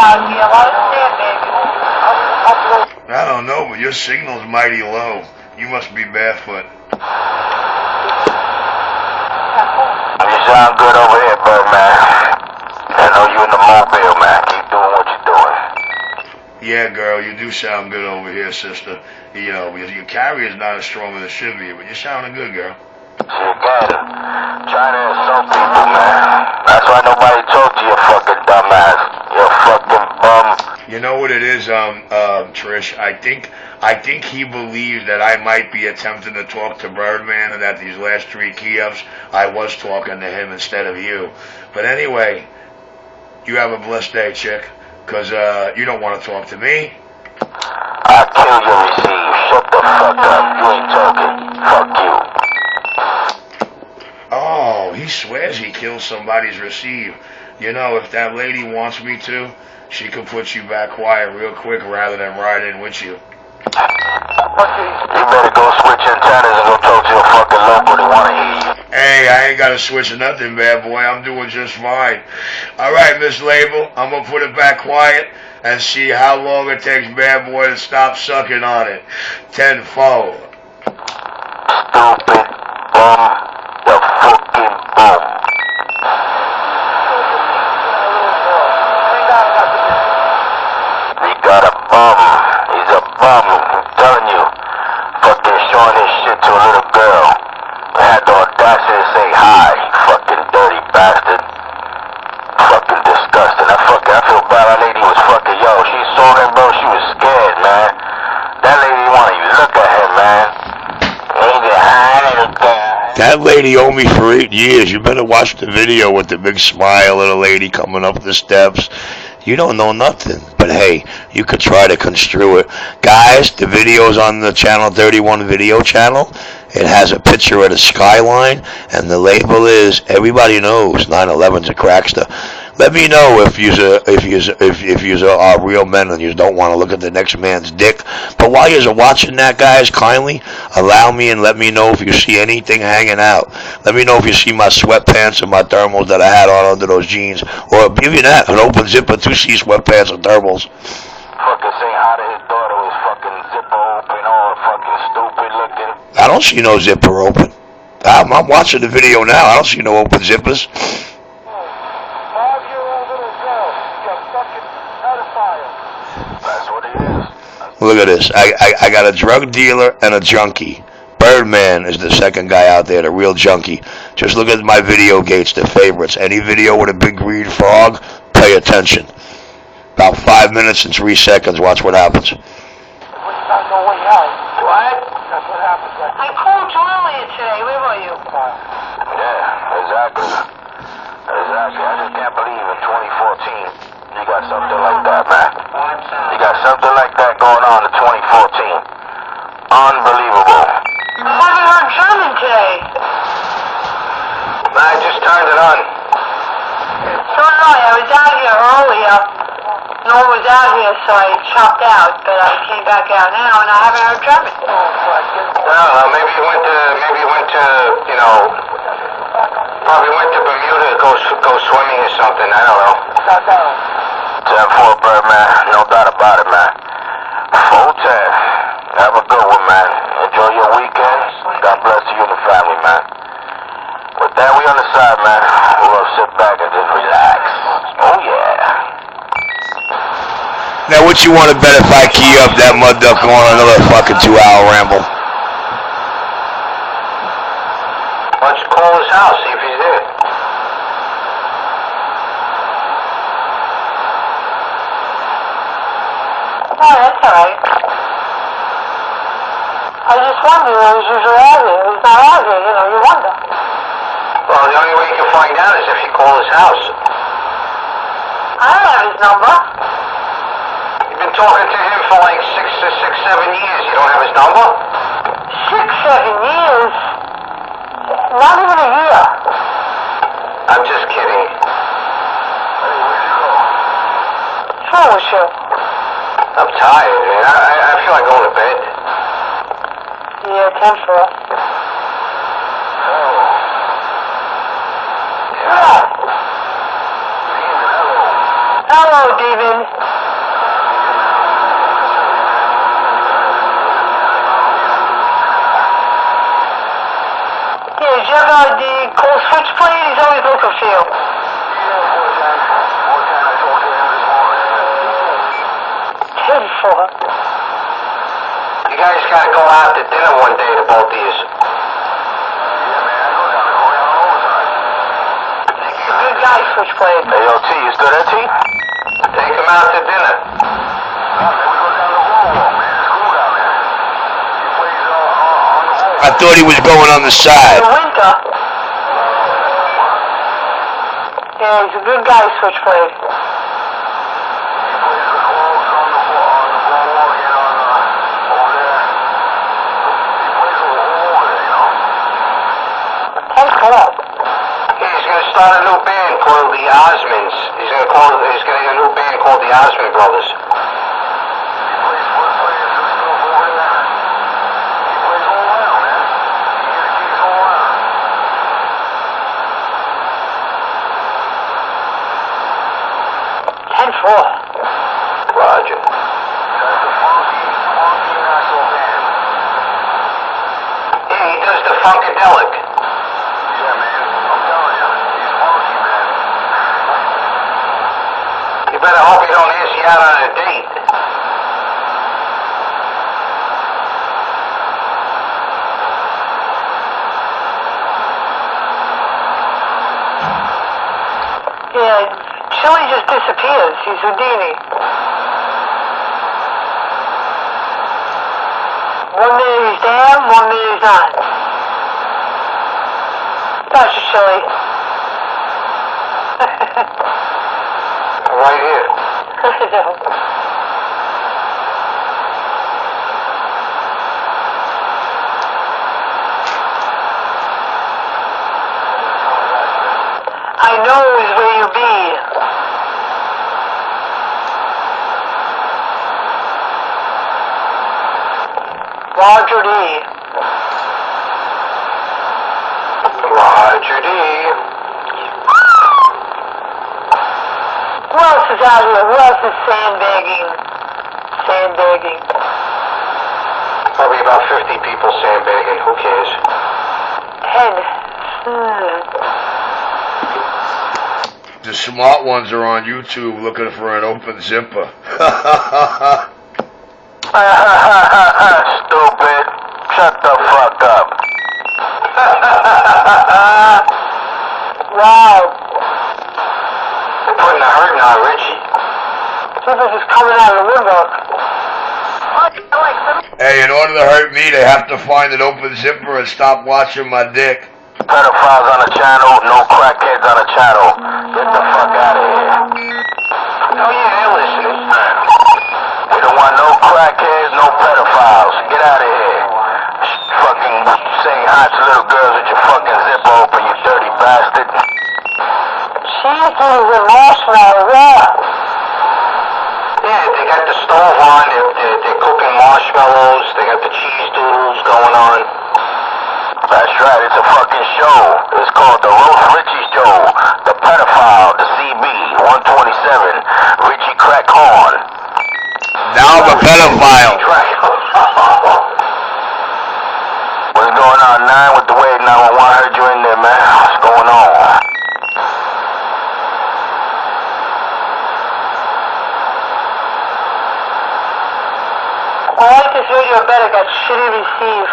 out here. I understand, baby. I don't know, but your signal's mighty low. You must be barefoot. You sound good over here, Birdman. I know you in the mobile, man. Keep doing what you're doing. Yeah, girl, you do sound good over here, sister. You know, your carrier's not as strong as it should be, but you're sounding good, girl. See, again, trying to insult people, man. That's why nobody talk to you, fucking dumbass. You fucking bum. You know what it is, Trish? I think he believes that I might be attempting to talk to Birdman, and that these last 3 key-ups, I was talking to him instead of you. But anyway, you have a blessed day, chick, because you don't want to talk to me. I'll kill your receive. Shut the fuck up. You ain't talking. Fuck you. Oh, he swears he killed somebody's receive. You know, if that lady wants me to, she could put you back quiet real quick rather than ride in with you. You better go switch antennas and go talk to your fucking local. They want to hear you. Hey, I ain't got to switch nothing, bad boy. I'm doing just fine. All right, Miss Label, I'm going to put it back quiet and see how long it takes bad boy to stop sucking on it. 10-4. Stupid bum. The fucking bum. He got a bum. He's a bum. I'm telling you. Fucking showing his shit to a little girl. I had the audacity to say hi. Fucking dirty bastard. Fucking disgusting. I feel bad. That lady was fucking, yo, she saw him, bro. She was scared, man. That lady didn't want to even look at him, man. That lady owed me for 8 years. You better watch the video with the big smile of the lady coming up the steps. You don't know nothing. But hey, you could try to construe it. Guys, the video's on the Channel 31 video channel. It has a picture of the skyline, and the label is, everybody knows 9/11's a crackster. Let me know if you're real men and you don't want to look at the next man's dick. But while you're watching that, guys, kindly allow me and let me know if you see anything hanging out. Let me know if you see my sweatpants and my thermals that I had on under those jeans. Or even that, an open zipper, 2C sweatpants and thermals. Fucking say hi to his daughter was fucking zipper open, all fucking stupid looking. I don't see no zipper open. I'm watching the video now. I don't see no open zippers. Look at this. I got a drug dealer and a junkie. Birdman is the second guy out there, the real junkie. Just look at my video gates, the favorites. Any video with a big green frog, pay attention. About 5 minutes and 3 seconds. Watch what happens. What? I called you earlier today. Where were you? Yeah, exactly. I just can't believe in 2014 you got something like that, man. You got something like that going on in 2014. Unbelievable. I haven't heard German today. I just turned it on. So did I was out here earlier. No one was out here, so I chopped out. But I came back out now, and I haven't heard German. I don't know. Maybe you went to, you know, probably went to Bermuda to go swimming or something. I don't know. 10-4, Birdman. No doubt about it, man. Full 10. Have a good one, man. Enjoy your weekend. God bless you and the family, man. With that, we on the side, man. We're gonna sit back and just relax. Oh, yeah. Now, what you want to bet if I key up that mud duck on another fucking 2-hour ramble? Why don't you call his house, see if he's there. Oh, that's all right. I just wondered when he was usually out here. He's not out here, you know, you wonder. Well, the only way you can find out is if you call his house. I don't have his number. You've been talking to him for like 7 years. You don't have his number? 6, 7 years? Not even a year. I'm just kidding. What's wrong with you? I'm tired, man. I feel like going to bed. Yeah, 10-4. Hello, demon. Yeah, did you have the cold switchblade? He's always looking for you. You guys gotta go out to dinner one day, the both of you. He's a good guy, switchblade. Hey, yo, T, you still there, T? Take him out to dinner. I thought he was going on the side. In the winter. Yeah, he's a good guy, switchblade. He's gonna start a new band called the Osmonds. He's gonna get a new band called the Osmond Brothers. Roger. Yeah, he does the Funkadelic. Yeah, man. I'm telling you. He's funky, man. You better hope he don't ask you out on a date. Yeah, Chili just disappears. He's Houdini. 1 minute he's there, 1 minute he's not. That's your Chili. Right here. I know is where you be. Roger D. Roger D. Who else is out here? Who else is sandbagging? Sandbagging. Probably about 50 people sandbagging. Who cares? 10. The smart ones are on YouTube looking for an open zipper. Stupid. Shut the fuck up. Wow. They're putting a hurting on Richie. People just coming out of the woodwork. Hey, in order to hurt me, they have to find an open zipper and stop watching my dick. Pedophiles on the channel, no crackheads on the channel. Get the fuck out of here. Oh yeah, they're listening. We don't want no crackheads, no pedophiles. Get out of here. Fucking saying hi to little girls with your fucking zipper open, you dirty bastard. Cheeses and marshmallows, yeah. Yeah, they got the stove on, they're cooking marshmallows, they got the cheese doodles going on. That's right, it's a fucking show. It's called The Roast Richie Show. The Pedophile, the CB, 127, Richie Crackhorn. Now I'm a pedophile. What's going on, 9 with the wave 911? I heard you in there, man. What's going on? I like this video better, got shitty receive.